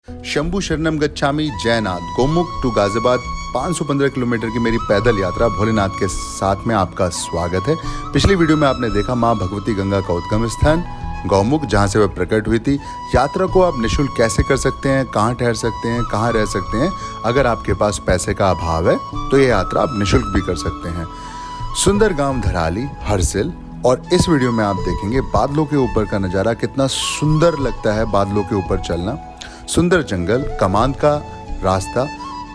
शंभू शरणम गच्छामी जयनाथ Gomukh to Ghaziabad 515 kilometre की मेरी पैदल यात्रा भोलेनाथ के साथ में आपका स्वागत है। पिछली वीडियो में आपने देखा माँ भगवती गंगा का उद्गम स्थान गौमुख, जहाँ से वह प्रकट हुई थी। यात्रा को आप निःशुल्क कैसे कर सकते हैं, कहाँ ठहर सकते हैं, कहाँ रह सकते हैं। अगर आपके पास पैसे का अभाव है तो ये यात्रा आप निःशुल्क भी कर सकते हैं। सुंदर गांव धराली, हरसिल, और इस वीडियो में आप देखेंगे बादलों के ऊपर का नज़ारा कितना सुंदर लगता है। बादलों के ऊपर चलना, सुंदर जंगल, कमांद का रास्ता,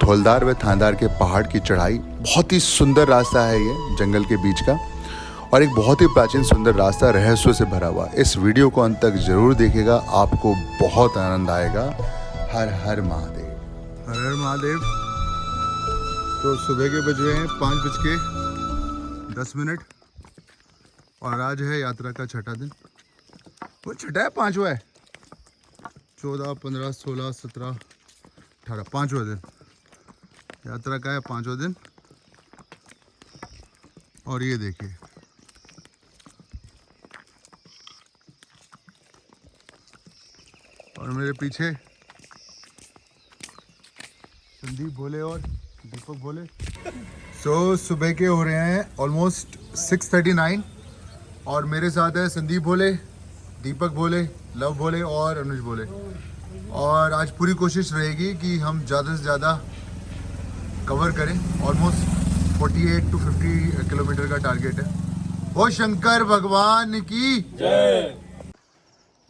धौलधार व थानदार के पहाड़ की चढ़ाई, बहुत ही सुंदर रास्ता है ये जंगल के बीच का, और एक बहुत ही प्राचीन सुंदर रास्ता रहस्यों से भरा हुआ। इस वीडियो को अंत तक जरूर देखिएगा, आपको बहुत आनंद आएगा। हर हर महादेव, हर हर महादेव। तो सुबह के बज रहे हैं 5:10 और आज है यात्रा का छठा दिन। वो छठा है, पांचवा है। 14, 15, 16, 17, 18, पांचवा दिन यात्रा का है, पांचवा दिन। और ये देखिए, और मेरे पीछे संदीप भोले और दीपक भोले। सुबह के हो रहे हैं ऑलमोस्ट 6:39 और मेरे साथ है संदीप भोले, दीपक भोले, लव भोले और अनुज भोले। और आज पूरी कोशिश रहेगी कि हम ज़्यादा से ज़्यादा कवर करें। ऑलमोस्ट 48 to 50 किलोमीटर का टारगेट है। वो शंकर भगवान की जय।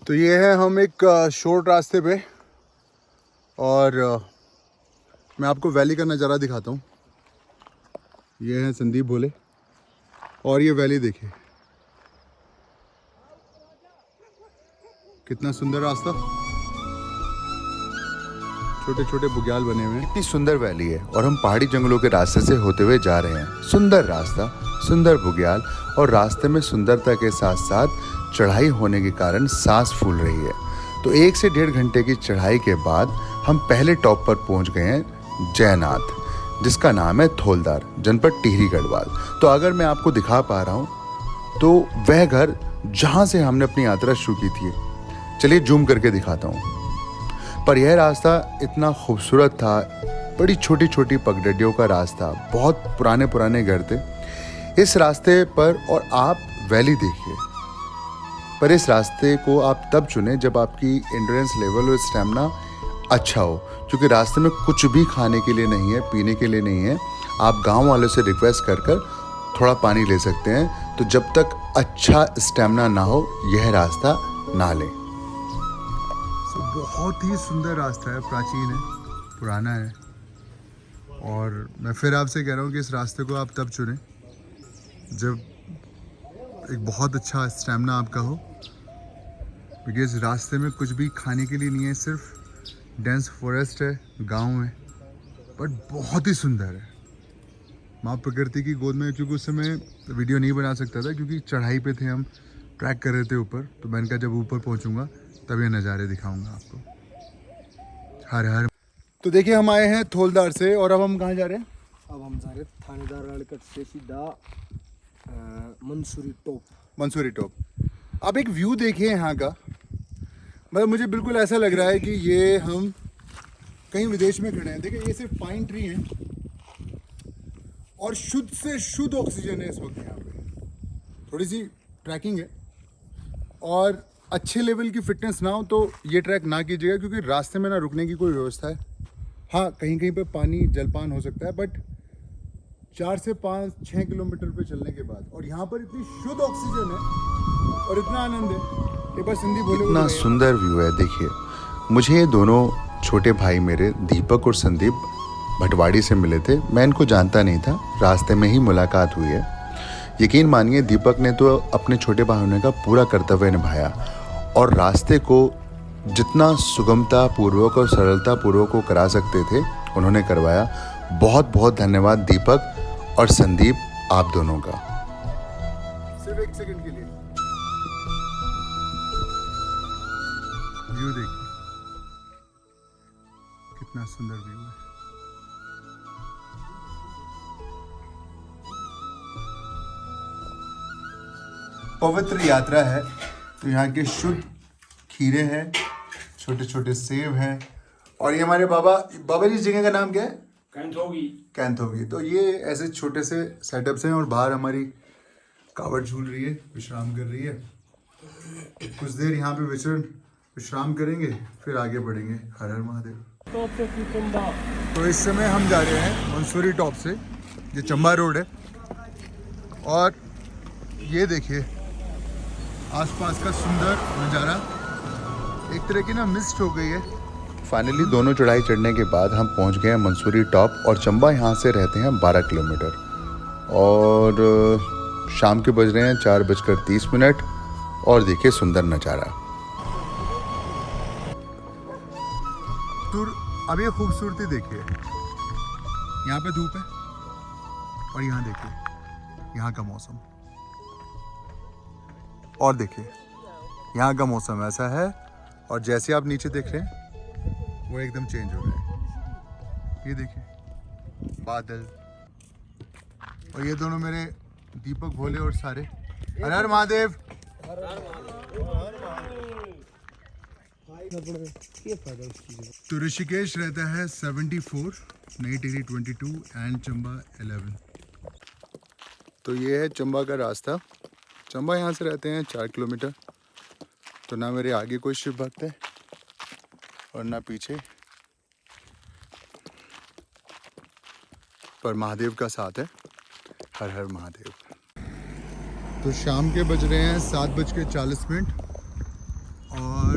तो ये है हम एक शॉर्ट रास्ते पे, और मैं आपको वैली का नज़ारा दिखाता हूँ। ये है संदीप भोले और ये वैली देखिए, कितना सुंदर रास्ता, छोटे छोटे बुग्याल बने हुए हैं। इतनी सुंदर वैली है और हम पहाड़ी जंगलों के रास्ते से होते हुए जा रहे हैं। सुंदर रास्ता, सुंदर बुग्याल, और रास्ते में सुंदरता के साथ साथ चढ़ाई होने के कारण सांस फूल रही है। तो 1 से 1.5 घंटे की चढ़ाई के बाद हम पहले टॉप पर पहुंच गए हैं, जयनाथ, जिसका नाम है धौलधार, जनपद टिहरी गढ़वाल। तो अगर मैं आपको दिखा पा रहा हूँ तो वह घर जहाँ से हमने अपनी यात्रा शुरू की थी, चलिए जूम करके दिखाता हूँ। पर यह रास्ता इतना खूबसूरत था, बड़ी छोटी छोटी पगडंडियों का रास्ता, बहुत पुराने पुराने घर थे इस रास्ते पर। और आप वैली देखिए, पर इस रास्ते को आप तब चुनें जब आपकी एंड्योरेंस लेवल और स्टैमिना अच्छा हो, क्योंकि रास्ते में कुछ भी खाने के लिए नहीं है, पीने के लिए नहीं है। आप गांव वालों से रिक्वेस्ट कर थोड़ा पानी ले सकते हैं। तो जब तक अच्छा स्टैमिना ना हो यह रास्ता ना लें। बहुत ही सुंदर रास्ता है, प्राचीन है, पुराना है। और मैं फिर आपसे कह रहा हूँ कि इस रास्ते को आप तब चुनें जब एक बहुत अच्छा स्टैमिना आपका हो, क्योंकि इस रास्ते में कुछ भी खाने के लिए नहीं है, सिर्फ डेंस फॉरेस्ट है, गांव है, बट बहुत ही सुंदर है। माँ प्रकृति की गोद में, क्योंकि उस समय वीडियो नहीं बना सकता था क्योंकि चढ़ाई पे थे, हम ट्रैक कर रहे थे ऊपर। तो मैंने कहा जब ऊपर पहुँचूँगा तब ये नज़ारे दिखाऊंगा आपको। हर हर। तो देखिए, हम आए हैं धौलधार से और अब हम कहाँ जा रहे हैं? अब हम जा रहे हैं थानेदार राड़कट से सीधा मंसूरी टॉप। मंसूरी टॉप। अब एक व्यू देखिए यहाँ का, मतलब मुझे बिल्कुल ऐसा लग रहा है कि ये हम कहीं विदेश में खड़े हैं। देखिए, ये सिर्फ पाइन ट्री हैं और शुद्ध से शुद्ध ऑक्सीजन है इस वक्त यहाँ पे। थोड़ी सी ट्रैकिंग है और अच्छे लेवल की फिटनेस ना हो तो ये ट्रैक ना कीजिएगा, क्योंकि रास्ते में ना रुकने की कोई व्यवस्था है। हाँ, कहीं कहीं पे पानी जलपान हो सकता है, बट 4 से 5-6 किलोमीटर पे चलने के बाद, और यहाँ पर इतनी शुद्ध ऑक्सीजन है और इतना आनंद है। एक बार सिंधी बोले, इतना सुंदर व्यू है। देखिए, मुझे ये दोनों छोटे भाई मेरे दीपक और संदीप भटवाड़ी से मिले थे। मैं इनको जानता नहीं था, रास्ते में ही मुलाकात हुई है। यकीन मानिए, दीपक ने तो अपने छोटे भाई होने का पूरा कर्तव्य निभाया और रास्ते को जितना सुगमता पूर्वक और सरलता पूर्वक वो करा सकते थे उन्होंने करवाया। बहुत बहुत धन्यवाद दीपक और संदीप, आप दोनों का। सिर्फ 1 सेकंड के लिए व्यू देखिए, कितना सुंदर व्यू है। पवित्र यात्रा है तो यहाँ के शुद्ध खीरे हैं, छोटे छोटे सेब हैं और ये हमारे बाबा जी इस जगह का नाम क्या है? कैंथोगी। कैंथोगी। तो ये ऐसे छोटे से सेटअप्स हैं और बाहर हमारी कावड़ झूल रही है, विश्राम कर रही है। कुछ देर यहाँ पे विश्राम करेंगे, फिर आगे बढ़ेंगे। हर हर महादेव। तो इस समय हम जा रहे हैं मंसूरी टॉप से, ये चंबा रोड है। और ये देखिए आसपास का सुंदर नज़ारा, एक तरह की ना मिस्ट हो गई है। फाइनली दोनों चढ़ाई चढ़ने के बाद हम पहुंच गए हैं मंसूरी टॉप। और चंबा यहाँ से रहते हैं 12 किलोमीटर। और शाम के बज रहे हैं 4:30। और देखिए सुंदर नज़ारा। तो अब ये खूबसूरती देखिए, यहाँ पे धूप है और यहाँ देखिए यहाँ का मौसम। और देखिए यहाँ का मौसम ऐसा है, और जैसे आप नीचे देख रहे हैं वो एकदम चेंज हो गया है। ये देखिए बादल, और ये दोनों मेरे दीपक भोले और सारे। हर हर महादेव। तो ऋषिकेश रहता है 74, नई टिहरी 22 एंड चंबा 11। तो ये है चंबा का रास्ता। चंबा यहाँ से रहते हैं 4 किलोमीटर। तो ना मेरे आगे कोई शिव भक्त है और ना पीछे, पर महादेव का साथ है। हर हर महादेव। तो शाम के बज रहे हैं 7:40 और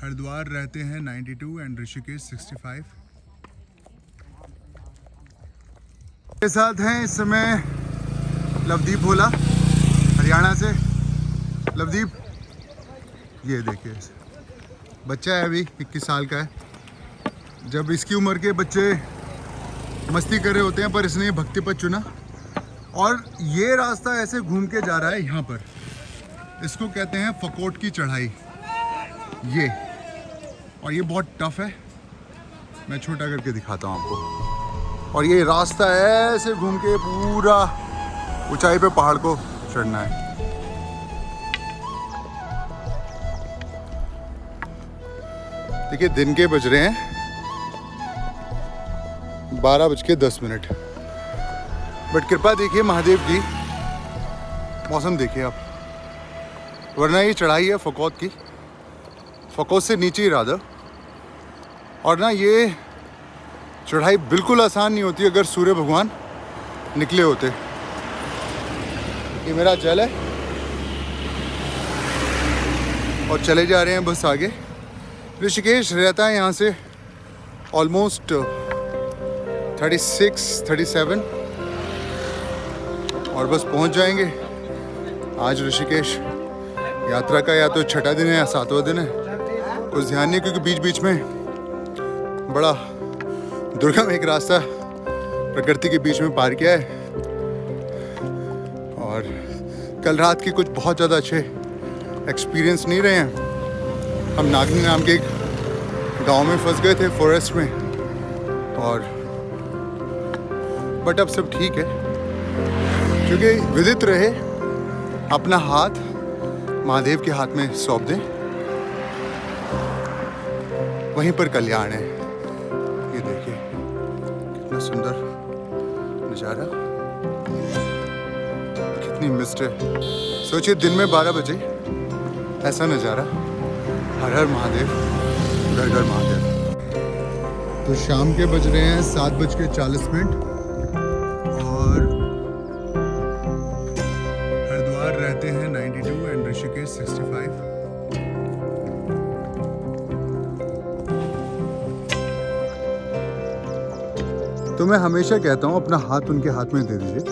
हरिद्वार रहते हैं 92 एंड ऋषिकेश 65। के साथ हैं इस समय लवदीप भोला, हरियाणा से। लवदीप, ये देखिए बच्चा है, अभी 21 साल का है। जब इसकी उम्र के बच्चे मस्ती कर रहे होते हैं, पर इसने भक्ति पथ चुना। और ये रास्ता ऐसे घूम के जा रहा है यहाँ पर। इसको कहते हैं फकोट की चढ़ाई। ये और ये बहुत टफ है, मैं छोटा करके दिखाता हूँ आपको। और ये रास्ता ऐसे घूम के पूरा ऊंचाई पे पहाड़ को चढ़ना है। देखिए दिन के बज रहे हैं 12:10। बट कृपा देखिए महादेव की, मौसम देखिए आप। वरना ये चढ़ाई है फकोत की, फकोत से नीचे ही राधा। और ना ये चढ़ाई बिल्कुल आसान नहीं होती अगर सूर्य भगवान निकले होते। ये मेरा जल है और चले जा रहे हैं बस आगे। ऋषिकेश रहता है यहाँ से ऑलमोस्ट 36-37 और बस पहुँच जाएंगे। आज ऋषिकेश यात्रा का या तो 6वां दिन है या 7वां दिन है, कुछ ध्यान नहीं, क्योंकि बीच बीच में बड़ा दुर्गम एक रास्ता प्रकृति के बीच में पार किया है। और कल रात की कुछ बहुत ज़्यादा अच्छे एक्सपीरियंस नहीं रहे हैं। हम नागनी नाम के एक गांव में फंस गए थे फॉरेस्ट में, और बट अब सब ठीक है, क्योंकि विदित रहे अपना हाथ महादेव के हाथ में सौंप दें, वहीं पर कल्याण है। ये देखिए कितना सुंदर नज़ारा, कितनी मिस्ट है। सोचिए दिन में 12 बजे ऐसा नज़ारा। हर हर महादेव, घर घर महादेव। तो शाम के बज रहे हैं 7:40 और हरिद्वार रहते हैं 92 एंड ऋषिकेश 65। तो मैं हमेशा कहता हूँ अपना हाथ उनके हाथ में दे दीजिए।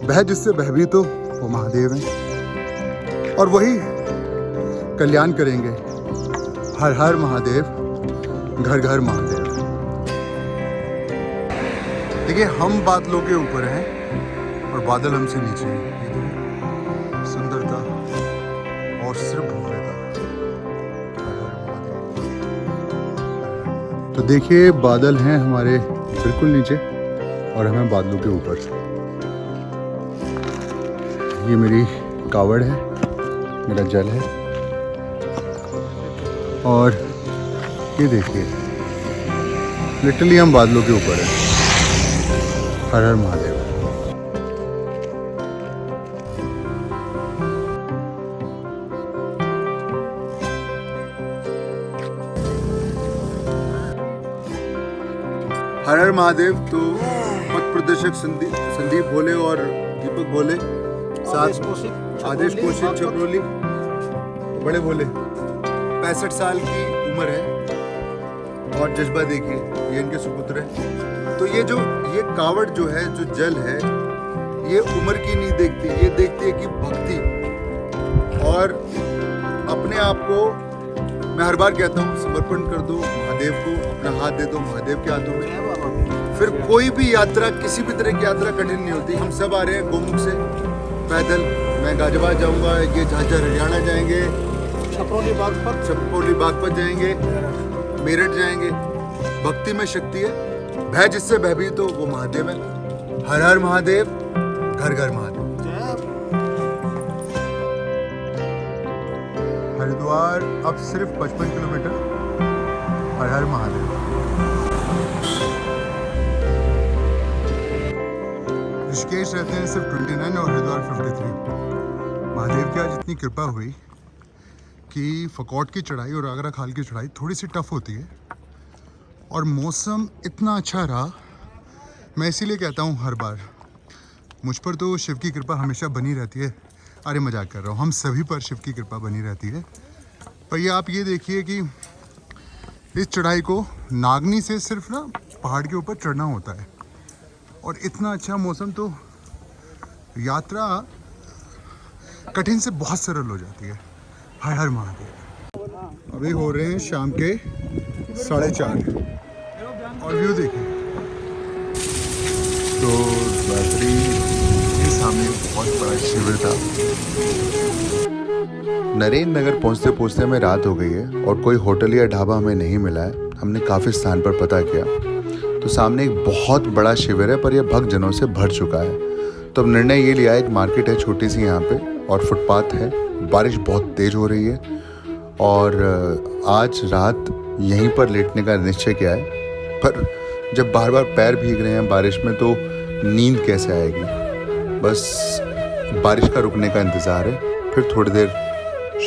बह जिससे बह भी तो वो महादेव हैं और वही कल्याण करेंगे। हर हर महादेव, घर घर महादेव। देखिए हम बादलों के ऊपर हैं और बादल हमसे नीचे हैं। ये देखिए सुंदरता और सिर्फ भव्यता। हर हर महादेव। तो देखिए बादल हैं हमारे बिल्कुल नीचे और हमें बादलों के ऊपर। ये मेरी कावड़ है, मेरा जल है। और ये देखिए लिटरली हम बादलों के ऊपर हैं। हर हर महादेव। हर हर महादेव। तो पथ प्रदर्शक संदीप भोले और दीपक भोले, साथ आदेश कौशिक छपरोली, बड़े भोले। 65 साल की उम्र है और जज्बा देखिए, ये इनके सुपुत्र है। तो ये कावड़ जो है, जो जल है, ये उम्र की नहीं देखती, ये देखती है कि भक्ति। और अपने आप को मैं हर बार कहता हूँ, समर्पण कर दो महादेव को, अपना हाथ दे दो महादेव के हाथों में। फिर कोई भी यात्रा, किसी भी तरह की यात्रा कठिन नहीं होती। हम सब आ रहे हैं गोमुख से पैदल। मैं गाजियाबाद जाऊंगा, ये झाझर हरियाणा जाएंगे, छपरोली बागपत जाएंगे, मेरठ जाएंगे। भक्ति में शक्ति है, भय जिससे भयभीत हो वो महादेव है। हर हर महादेव, घर घर महादेव। हरिद्वार अब सिर्फ 55 किलोमीटर। हर हर महादेव। ऋषिकेश रहते हैं सिर्फ 29 और हरिद्वार 53। महादेव की आज इतनी कृपा हुई कि फकौट की चढ़ाई और आगरा खाल की चढ़ाई थोड़ी सी टफ होती है और मौसम इतना अच्छा रहा। मैं इसीलिए कहता हूँ हर बार, मुझ पर तो शिव की कृपा हमेशा बनी रहती है। अरे मजाक कर रहा हूँ, हम सभी पर शिव की कृपा बनी रहती है। पर ये आप ये देखिए कि इस चढ़ाई को नागनी से सिर्फ ना पहाड़ के ऊपर चढ़ना होता है और इतना अच्छा मौसम, तो यात्रा कठिन से बहुत सरल हो जाती है। हर हर महादेव। अभी हो रहे हैं शाम के 4:30 और व्यू देखिए। तो रात्रि के सामने बहुत बड़ा शिविर था। नरेंद्र नगर पहुंचते पहुंचते हमें रात हो गई है और कोई होटल या ढाबा हमें नहीं मिला है। हमने काफ़ी स्थान पर पता किया तो सामने एक बहुत बड़ा शिविर है, पर यह भक्त जनों से भर चुका है। तो अब निर्णय ये लिया, एक मार्केट है छोटी सी यहाँ पे और फुटपाथ है। बारिश बहुत तेज हो रही है और आज रात यहीं पर लेटने का निश्चय किया है। पर जब बार बार पैर भीग रहे हैं बारिश में तो नींद कैसे आएगी। बस बारिश का रुकने का इंतज़ार है, फिर थोड़ी देर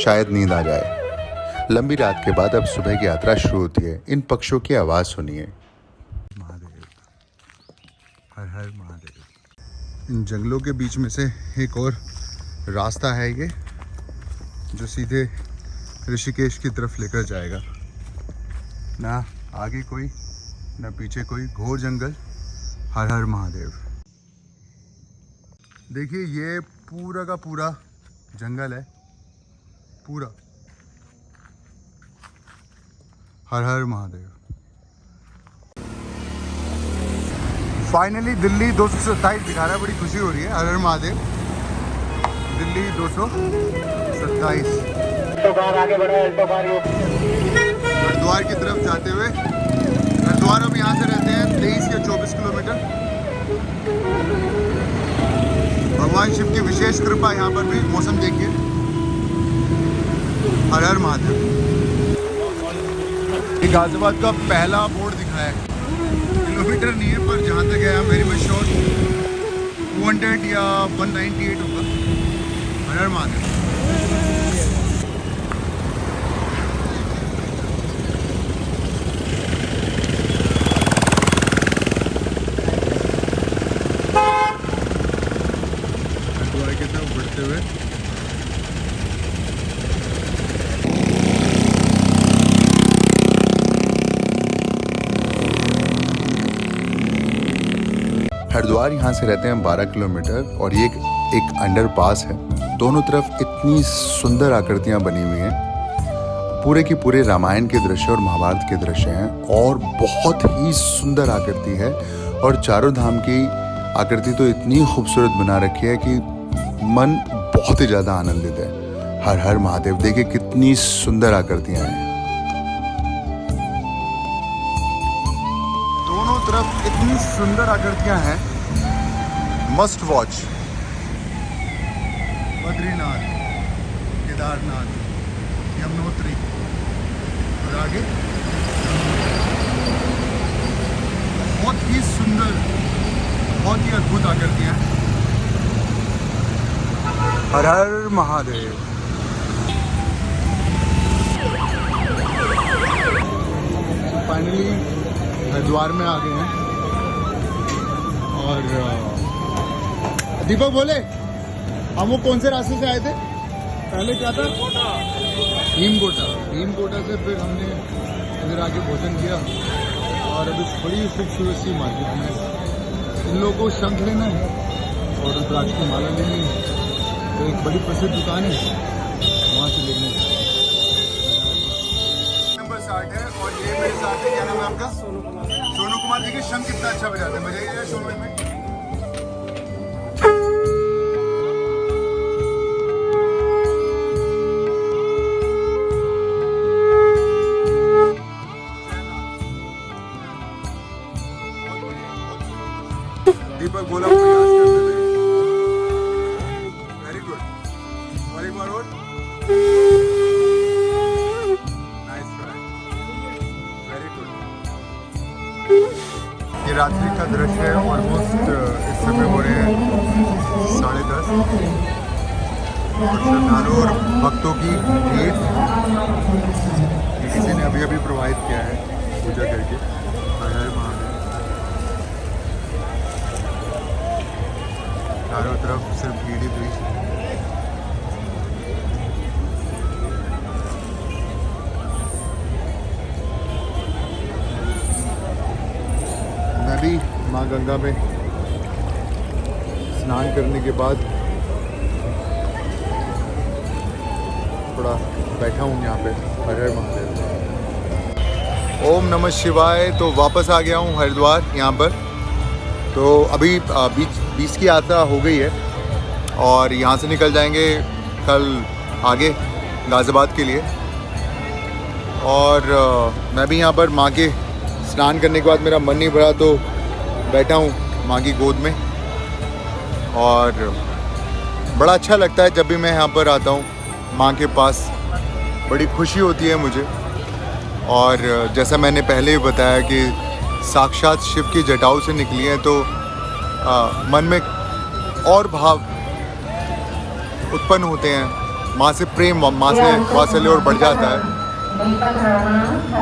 शायद नींद आ जाए। लंबी रात के बाद अब सुबह की यात्रा शुरू होती है। इन पक्षियों की आवाज़ सुनिए। महादेव, हर हर महादेव। इन जंगलों के बीच में से एक और रास्ता है ये, जो सीधे ऋषिकेश की तरफ लेकर जाएगा। ना आगे कोई ना पीछे कोई, घोर जंगल। हर हर महादेव। देखिए ये पूरा का पूरा जंगल है, पूरा। हर हर महादेव। फाइनली दिल्ली 227 दिखा रहा है, बड़ी खुशी हो रही है। हर हर महादेव। दिल्ली 227। आगे बढ़ा, हरिद्वार की तरफ जाते हुए। हरिद्वार अब यहाँ से रहते हैं 23 या 24 किलोमीटर। भगवान शिव की विशेष कृपा यहाँ पर भी। मौसम देखिए। हर हर महादेव। गाजियाबाद का पहला बोर्ड दिखा है, किलोमीटर नहीं है पर जहाँ तक है वेरी मच श्योर 200 या 198 होगा। हर हर महादेव। हरिद्वार की तरफ बढ़ते हुए हरिद्वार यहाँ से रहते हैं 12 किलोमीटर और ये एक अंडरपास है। दोनों तरफ इतनी सुंदर आकृतियाँ बनी हुई हैं, पूरे की पूरे रामायण के दृश्य और महाभारत के दृश्य हैं और बहुत ही सुंदर आकृति है। और चारों धाम की आकृति तो इतनी खूबसूरत बना रखी है कि मन बहुत ही ज़्यादा आनंदित है। हर हर महादेव। देखिए कितनी सुंदर आकृतियाँ हैं, दोनों तरफ इतनी सुंदर आकृतियां हैं। Must watch. बद्रीनाथ, केदारनाथ, यमुनोत्री, आगे। बहुत ही सुंदर, बहुत ही अद्भुत आकृतियां हैं। हर हर महादेव। फाइनली हरिद्वार में आ गए हैं। और दीपक बोले हम वो कौन से रास्ते से आए थे? पहले क्या था? भीमकोटा से फिर हमने इधर आके भोजन किया और अभी बड़ी खूबसूरत सी मार्केट में इन लोगों को शंख लेना है और रुद्राक्ष की माला लेनी है। तो एक बड़ी प्रसिद्ध दुकान है, वहाँ से लेने नंबर 60 है। और ये मेरे साथ है, क्या नाम है आपका? सोनू कुमार जी के शंख कितना अच्छा बजाते हैं, बजाइए शो में। दीपक बोला प्रयास करते थे। Very good. और एक बार और। Nice try, very good. ये रात्रि का दृश्य है। ऑलमोस्ट इस समय हो रहे हैं 10:30 और श्रद्धालुओं और भक्तों की भीड़ किसी ने अभी प्रवाहित किया है पूजा करके। हर हर महादेव। चारों तरफ सिर्फ भीड़ ही भीड़। मैं भी माँ गंगा में स्नान करने के बाद थोड़ा बैठा हूँ यहाँ पे। हर हर महादेव। ओम नमः शिवाय। तो वापस आ गया हूँ हरिद्वार यहाँ पर। तो अभी बीच की यात्रा हो गई है और यहाँ से निकल जाएंगे कल आगे गाज़ियाबाद के लिए। और मैं भी यहाँ पर माँ के स्नान करने के बाद मेरा मन नहीं भरा तो बैठा हूँ माँ की गोद में। और बड़ा अच्छा लगता है जब भी मैं यहाँ पर आता हूँ माँ के पास, बड़ी खुशी होती है मुझे। और जैसा मैंने पहले ही बताया कि साक्षात शिव की जटाओं से निकली हैं तो मन में और भाव उत्पन्न होते हैं। माँ से प्रेम, माँ से वात्सल्य और बढ़ जाता है।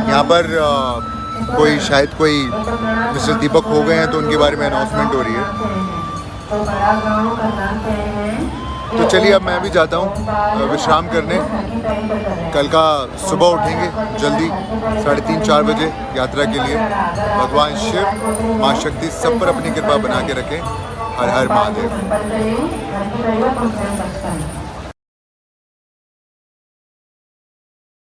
यहाँ पर शायद कोई मिस्टर दीपक हो गए हैं तो उनके बारे में अनाउंसमेंट हो रही है। तो चलिए अब मैं भी जाता हूँ विश्राम करने। कल का सुबह उठेंगे जल्दी 3:30-4 बजे यात्रा के लिए। भगवान शिव, माँ शक्ति सब पर अपनी कृपा बना के रखें। हर हर महादेव।